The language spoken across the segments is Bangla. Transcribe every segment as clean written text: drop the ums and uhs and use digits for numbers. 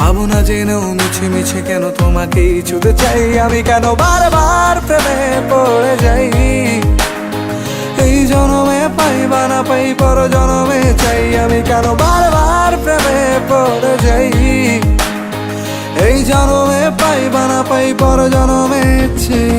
পাবো না জেনেও মিছে মিছে কেন তোমাকেই ছুতে চাই আমি, কেন বারবার প্রেমে পড়ে যাই। এই জনমে পাই বা না পাই পর জনমে চাই আমি, কেন বারবার প্রেমে পড়ে যাই। এই জনমে পাই বা না পাই পর জনমে চাই।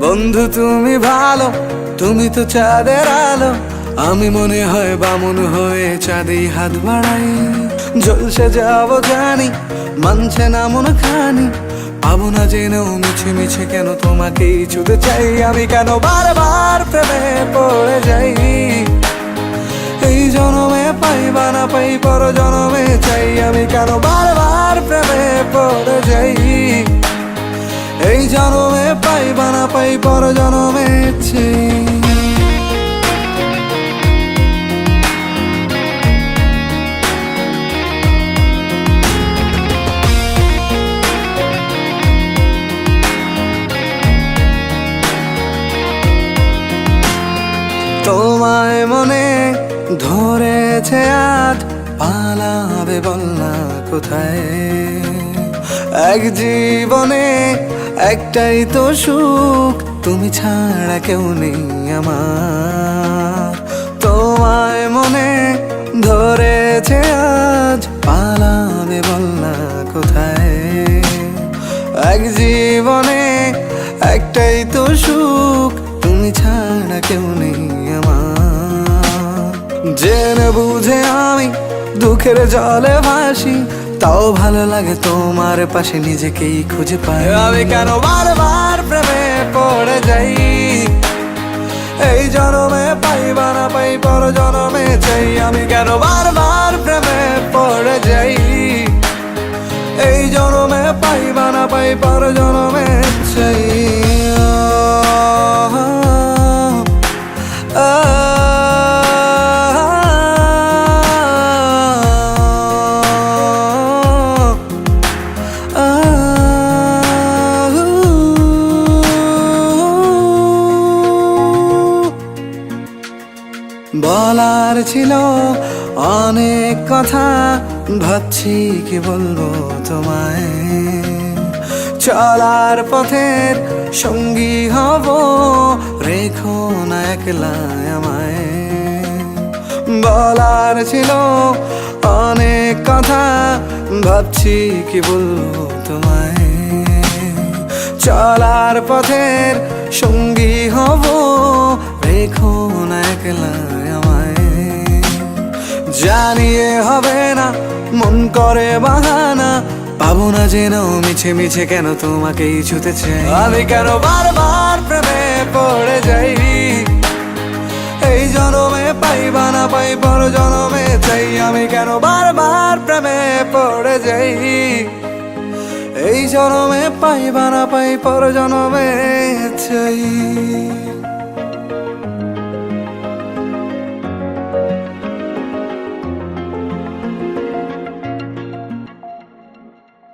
বন্ধু তুমি ভালো, তুমি তো চাঁদের আলো, আমি মনে হয় বামুন হয়ে চাঁদে হাত বাড়াই। জলসে যাবো জানি, মানছে না মন খানি, পাবো না জেনেও মিছে মিছে কেন তোমাকেই ছুতে চাই আমি, কেন বারবার প্রেমে পড়ে যাই। এই জনমে পাই বা না পাই পর জনমে চাই আমি, কেন বারবার প্রেমে পড়ে যাই। এই জনমে পাই বা না পাই পর জনমে চাই। তোমায় মনে ধরেছে আজ, পালাবে বল না কোথায়। এক জীবনে একটাই তো সুখ, তুমি ছাড়া কেউ নেই আমার। তোমায় মনে ধরেছে আজ, পালাবে বল না কোথায়। এক জীবনে একটাই তো সুখ, তুমি ছাড়া কেউ নেই আমার। জেনে বুঝে আমি দুঃখের জলে ভাসি, তাও ভালো লাগে তোমার পাশে নিজেকেই খুঁজে পাই আমি, কেন বারবার প্রেমে পড়ে যাই। এই জনমে পাই বা না পাই পর জনমে চাই আমি, কেন বারবার প্রেমে পড়ে যাই। এই জনমে পাই বা না পাই পর জনমে চাই। বলার ছিল অনেক কথা, ভাবছি কি বলবো তোমায়। চলার পথের সঙ্গী হব, রেখো না একলা আমায়। বলার ছিল অনেক কথা, ভাবছি কি বলবো তোমায়। চলার পথের সঙ্গী হব, রেখো না একলা আমায়। জানিয়ে হবে না মন করে বাহানা, পাবো না জেনেও মিছে মিছে কেন তোমাকেই ছুতে চাই আমি, কেন বারবার প্রেমে পড়ে যাই। এই জনমে পাই বা না পাই পর জনমে চাই আমি, কেন বারবার প্রেমে পড়ে যাই। এই জনমে পাই বা না পাই পর জনমে চাই।